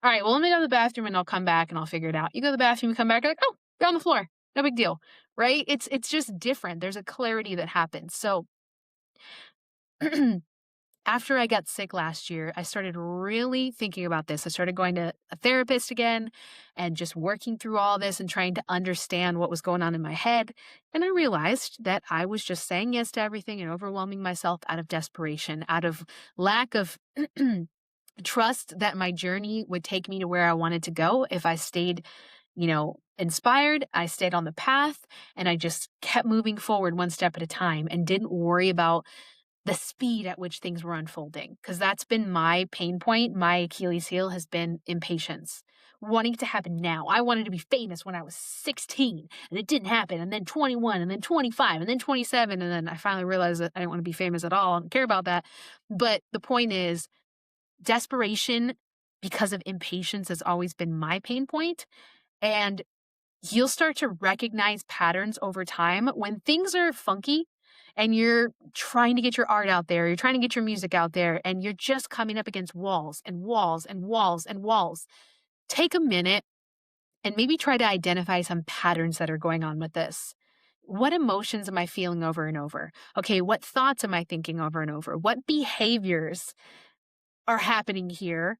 All right, well, let me go to the bathroom and I'll come back and I'll figure it out. You go to the bathroom, you come back, you're like, oh, they're on the floor. No big deal, right? It's just different. There's a clarity that happens. So after I got sick last year, I started really thinking about this. I started going to a therapist again and just working through all this and trying to understand what was going on in my head. And I realized that I was just saying yes to everything and overwhelming myself out of desperation, out of lack of trust that my journey would take me to where I wanted to go if I stayed, inspired. I stayed on the path and I just kept moving forward one step at a time and didn't worry about the speed at which things were unfolding. Because that's been my pain point. My Achilles heel has been impatience, wanting it to happen now. I wanted to be famous when I was 16 and it didn't happen. And then 21 and then 25 and then 27. And then I finally realized that I didn't want to be famous at all. I don't care about that. But the point is, desperation because of impatience has always been my pain point. And you'll start to recognize patterns over time when things are funky and you're trying to get your art out there, you're trying to get your music out there, and you're just coming up against walls and walls and walls and walls. Take a minute and maybe try to identify some patterns that are going on with this. What emotions am I feeling over and over? Okay, what thoughts am I thinking over and over? What behaviors are happening here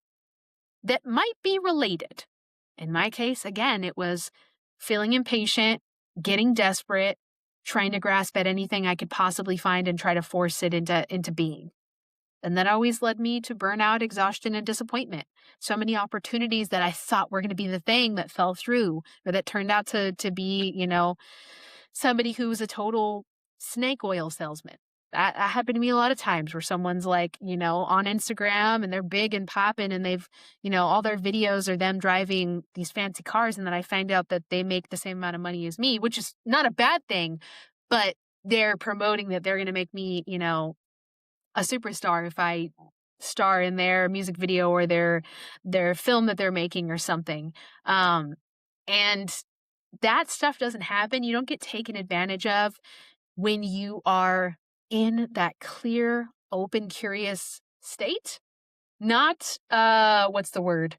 that might be related? In my case, again, it was feeling impatient, getting desperate, trying to grasp at anything I could possibly find and try to force it into being. And that always led me to burnout, exhaustion, and disappointment. So many opportunities that I thought were going to be the thing that fell through, or that turned out to be, somebody who was a total snake oil salesman. That happened to me a lot of times where someone's like, on Instagram and they're big and popping and they've, all their videos are them driving these fancy cars. And then I find out that they make the same amount of money as me, which is not a bad thing, but they're promoting that they're going to make me, a superstar if I star in their music video or their film that they're making or something. And that stuff doesn't happen. You don't get taken advantage of when you are in that clear, open, curious state. Not what's the word?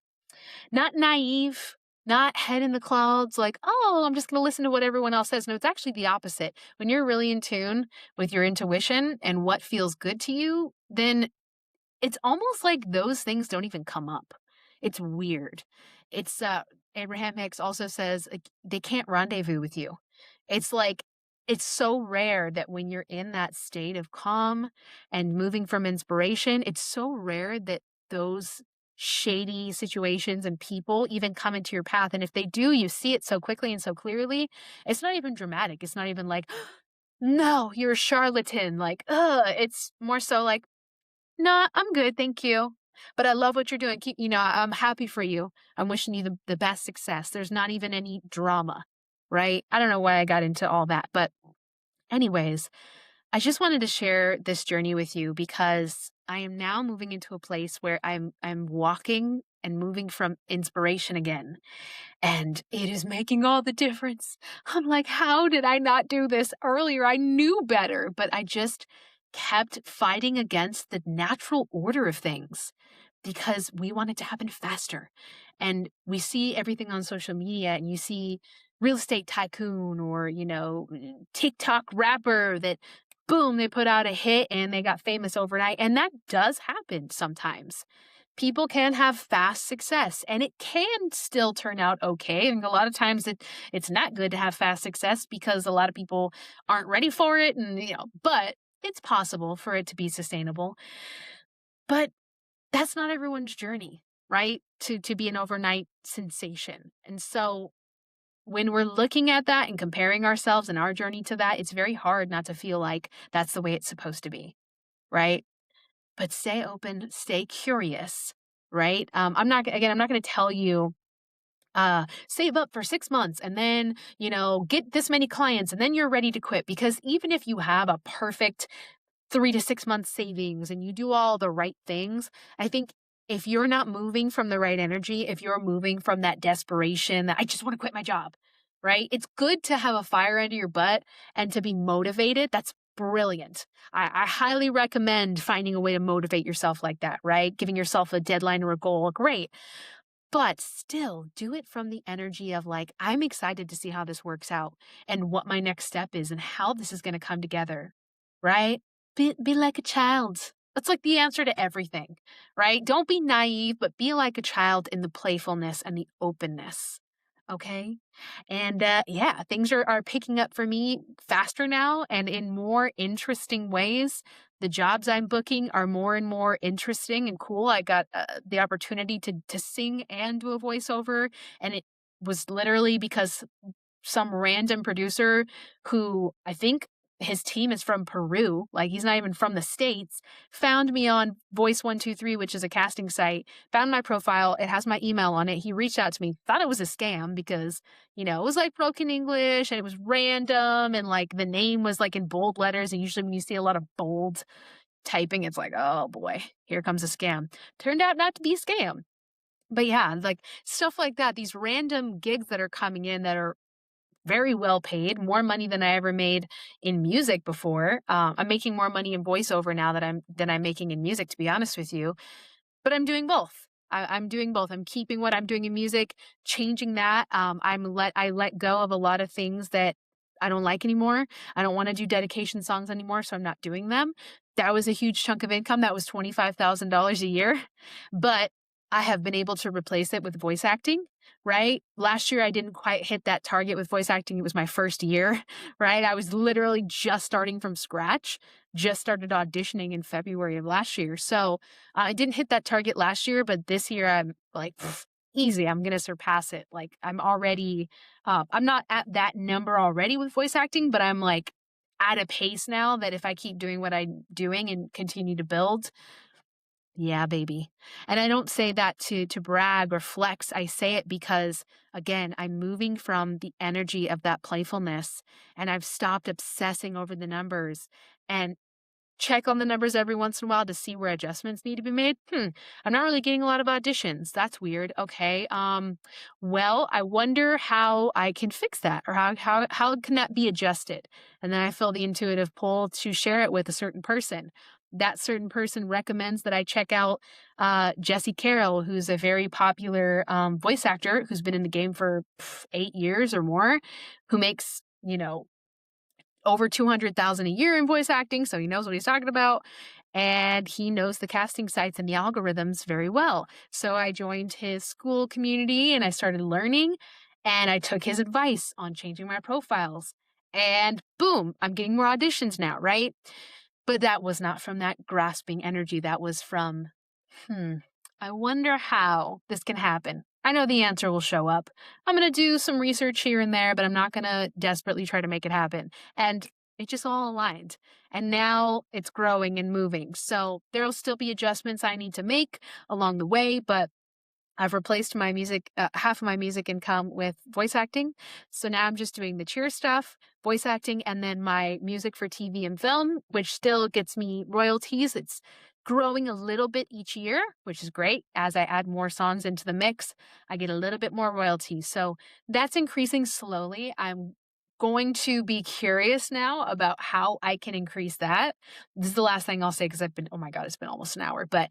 Not naive, not head in the clouds, like, oh, I'm just going to listen to what everyone else says. No, it's actually the opposite. When you're really in tune with your intuition and what feels good to you, then it's almost like those things don't even come up. It's weird. It's Abraham Hicks also says like, they can't rendezvous with you. It's like it's so rare that when you're in that state of calm and moving from inspiration, it's so rare that those shady situations and people even come into your path. And if they do, you see it so quickly and so clearly. It's not even dramatic. It's not even like, no, you're a charlatan. Like, it's more so like, no, I'm good, thank you. But I love what you're doing. I'm happy for you. I'm wishing you the best success. There's not even any drama, right? I don't know why I got into all that. But anyways, I just wanted to share this journey with you because I am now moving into a place where I'm walking and moving from inspiration again. And it is making all the difference. I'm like, how did I not do this earlier? I knew better, but I just kept fighting against the natural order of things because we want it to happen faster. And we see everything on social media and you see real estate tycoon or, TikTok rapper that boom, they put out a hit and they got famous overnight. And that does happen sometimes. People can have fast success and it can still turn out okay. And a lot of times it's not good to have fast success because a lot of people aren't ready for it. And, but it's possible for it to be sustainable. But that's not everyone's journey, right? To be an overnight sensation. And so when we're looking at that and comparing ourselves and our journey to that, it's very hard not to feel like that's the way it's supposed to be, right? But stay open, stay curious, right? I'm not going to tell you, save up for 6 months and then, get this many clients and then you're ready to quit. Because even if you have a perfect 3 to 6 months savings and you do all the right things, I think if you're not moving from the right energy, if you're moving from that desperation that I just want to quit my job, right? It's good to have a fire under your butt and to be motivated. That's brilliant. I highly recommend finding a way to motivate yourself like that, right? Giving yourself a deadline or a goal. Great. But still do it from the energy of like, I'm excited to see how this works out and what my next step is and how this is going to come together, right? Be like a child. That's like the answer to everything, right? Don't be naive, but be like a child in the playfulness and the openness. Okay. And yeah, things are picking up for me faster now and in more interesting ways. The jobs I'm booking are more and more interesting and cool. I got the opportunity to sing and do a voiceover. And it was literally because some random producer who I think his team is from Peru, like he's not even from the States, found me on Voice 123, which is a casting site, found my profile. It has my email on it. He reached out to me, thought it was a scam because, it was like broken English and it was random and like the name was like in bold letters. And usually when you see a lot of bold typing, it's like, oh boy, here comes a scam. Turned out not to be a scam. But yeah, like stuff like that, these random gigs that are coming in that are very well paid, more money than I ever made in music before. I'm making more money in voiceover now than I'm making in music, to be honest with you. But I'm doing both. I'm doing both. I'm keeping what I'm doing in music, changing that. I let go of a lot of things that I don't like anymore. I don't want to do dedication songs anymore, so I'm not doing them. That was a huge chunk of income. That was $25,000 a year. But I have been able to replace it with voice acting, right? Last year, I didn't quite hit that target with voice acting. It was my first year, right? I was literally just starting from scratch, just started auditioning in February of last year. So I didn't hit that target last year, but this year I'm like, easy. I'm going to surpass it. Like I'm already, I'm not at that number already with voice acting, but I'm like at a pace now that if I keep doing what I'm doing and continue to build, yeah, baby. And I don't say that to brag or flex. I say it because again, I'm moving from the energy of that playfulness and I've stopped obsessing over the numbers and check on the numbers every once in a while to see where adjustments need to be made. I'm not really getting a lot of auditions. That's weird. Okay. Well, I wonder how I can fix that or how can that be adjusted? And then I feel the intuitive pull to share it with a certain person. That certain person recommends that I check out Jesse Carroll, who's a very popular voice actor who's been in the game for 8 years or more, who makes, over 200,000 a year in voice acting, so he knows what he's talking about, and he knows the casting sites and the algorithms very well. So I joined his school community and I started learning, and I took his advice on changing my profiles. And boom, I'm getting more auditions now, right? But that was not from that grasping energy. That was from, hmm, I wonder how this can happen. I know the answer will show up. I'm going to do some research here and there, but I'm not going to desperately try to make it happen. And it just all aligned. And now it's growing and moving. So there'll still be adjustments I need to make along the way, but I've replaced my music, half of my music income with voice acting. So now I'm just doing the cheer stuff, voice acting, and then my music for TV and film, which still gets me royalties. It's growing a little bit each year, which is great. As I add more songs into the mix, I get a little bit more royalties. So that's increasing slowly. I'm going to be curious now about how I can increase that. This is the last thing I'll say because oh my God, it's been almost an hour, but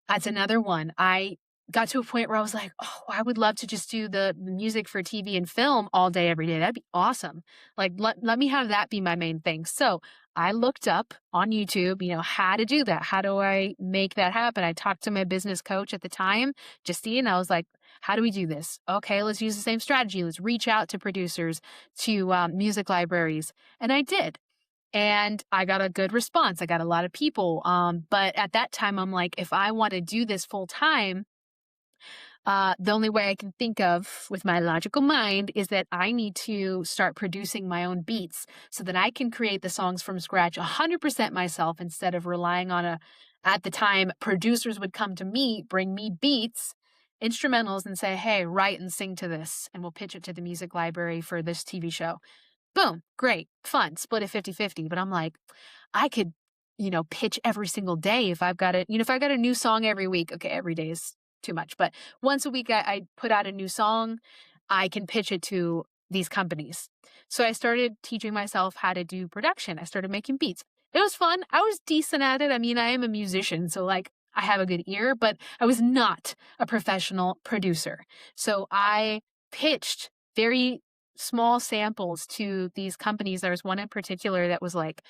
that's another one. I got to a point where I was like, oh, I would love to just do the music for TV and film all day, every day. That'd be awesome. Like, let me have that be my main thing. So I looked up on YouTube, how to do that. How do I make that happen? I talked to my business coach at the time, Justine, and I was like, how do we do this? Okay, let's use the same strategy. Let's reach out to producers, to music libraries. And I did. And I got a good response. I got a lot of people. But at that time, I'm like, if I want to do this full time, the only way I can think of with my logical mind is that I need to start producing my own beats so that I can create the songs from scratch 100% myself instead of relying on at the time, producers would come to me, bring me beats, instrumentals, and say, hey, write and sing to this. And we'll pitch it to the music library for this TV show. Boom, great, fun, split it 50-50. But I'm like, I could, pitch every single day if I've got if I got a new song every week. Okay, every day is too much, but once a week I put out a new song, I can pitch it to these companies. So I started teaching myself how to do production. I started making beats. It was fun. I was decent at it. I mean, I am a musician, so like I have a good ear, but I was not a professional producer. So I pitched very small samples to these companies. There was one in particular that was like,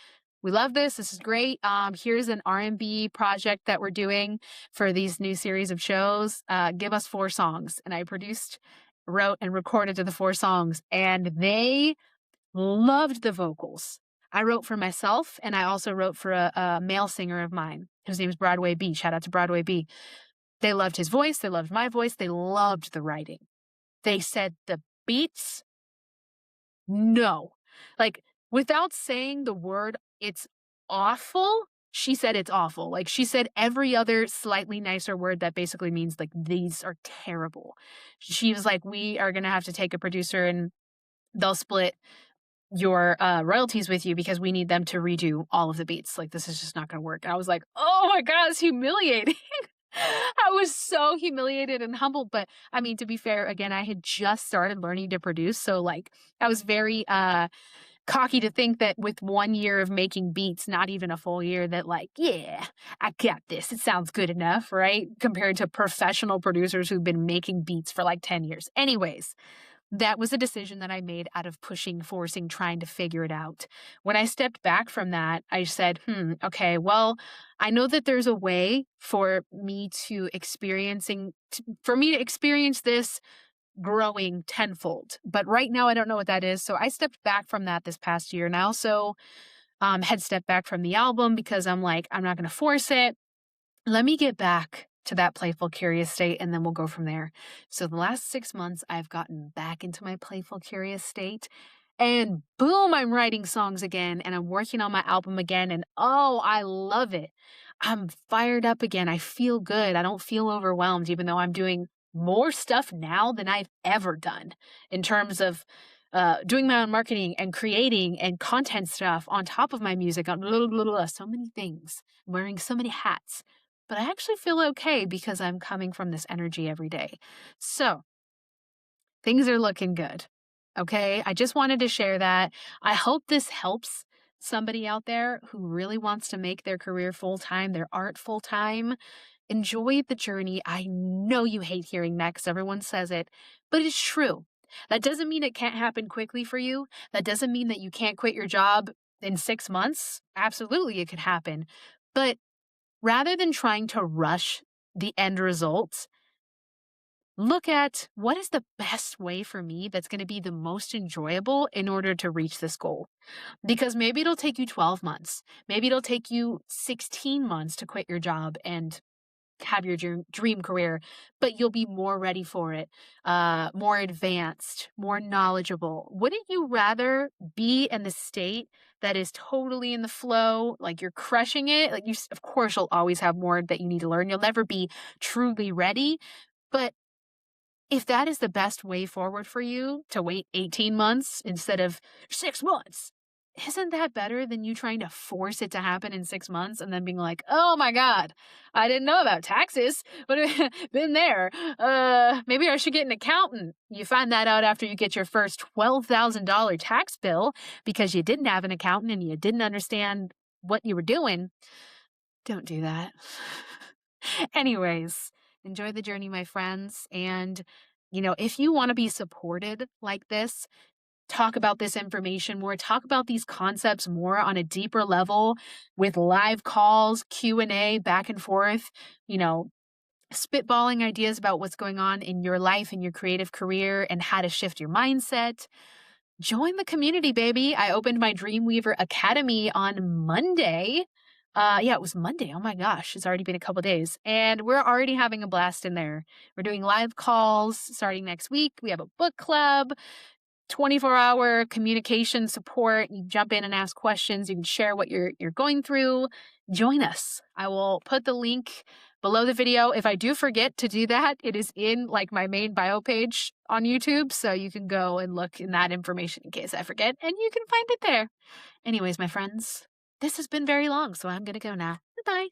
we love this. This is great. Here's an R&B project that we're doing for these new series of shows. Give us 4 songs. And I produced, wrote, and recorded to the 4 songs. And they loved the vocals. I wrote for myself, and I also wrote for a male singer of mine. His name is Broadway B. Shout out to Broadway B. They loved his voice. They loved my voice. They loved the writing. They said the beats, no. Like, without saying the word, it's awful, she said it's awful. Like, she said every other slightly nicer word that basically means, like, these are terrible. She was like, we are going to have to take a producer and they'll split your royalties with you because we need them to redo all of the beats. Like, this is just not going to work. And I was like, oh my God, it's humiliating. I was so humiliated and humbled. But I mean, to be fair, again, I had just started learning to produce. So like I was very cocky to think that with 1 year of making beats, not even a full year, that like, yeah, I got this. It sounds good enough, right? Compared to professional producers who've been making beats for like 10 years. Anyways, that was a decision that I made out of pushing, forcing, trying to figure it out. When I stepped back from that, I said, okay, well, I know that there's a way for me to experience this growing tenfold. But right now, I don't know what that is. So I stepped back from that this past year. And I also had stepped back from the album because I'm like, I'm not going to force it. Let me get back to that playful, curious state, and then we'll go from there. So the last 6 months, I've gotten back into my playful, curious state. And boom, I'm writing songs again and I'm working on my album again. And oh, I love it. I'm fired up again. I feel good. I don't feel overwhelmed, even though I'm doing more stuff now than I've ever done in terms of doing my own marketing and creating and content stuff on top of my music, on blah, blah, blah, so many things, I'm wearing so many hats. But I actually feel okay because I'm coming from this energy every day. So things are looking good. Okay. I just wanted to share that. I hope this helps somebody out there who really wants to make their career full time, their art full time. Enjoy the journey. I know you hate hearing that because everyone says it, but it's true. That doesn't mean it can't happen quickly for you. That doesn't mean that you can't quit your job in 6 months. Absolutely, it could happen. But rather than trying to rush the end results, look at what is the best way for me that's going to be the most enjoyable in order to reach this goal. Because maybe it'll take you 12 months. Maybe it'll take you 16 months to quit your job and have your dream career, but you'll be more ready for it, more advanced, more knowledgeable. Wouldn't you rather be in the state that is totally in the flow, like you're crushing it? Like of course, you'll always have more that you need to learn. You'll never be truly ready, but if that is the best way forward for you to wait 18 months instead of 6 months, isn't that better than you trying to force it to happen in 6 months and then being like, oh my God, I didn't know about taxes, but been there. Maybe I should get an accountant. You find that out after you get your first $12,000 tax bill because you didn't have an accountant and you didn't understand what you were doing. Don't do that. Anyways, enjoy the journey, my friends. And, if you want to be supported like this, talk about this information more, talk about these concepts more on a deeper level with live calls, Q&A, back and forth, you know, spitballing ideas about what's going on in your life and your creative career and how to shift your mindset. Join the community, baby. I opened my Dreamweaver Academy on Monday. Yeah, it was Monday. Oh my gosh, it's already been a couple days. And we're already having a blast in there. We're doing live calls starting next week. We have a book club, 24-hour communication support. You jump in and ask questions. You can share what you're going through. Join us. I will put the link below the video. If I do forget to do that, it is in like my main bio page on YouTube. So you can go and look in that information in case I forget, and you can find it there. Anyways, my friends, this has been very long, so I'm going to go now. Bye-bye.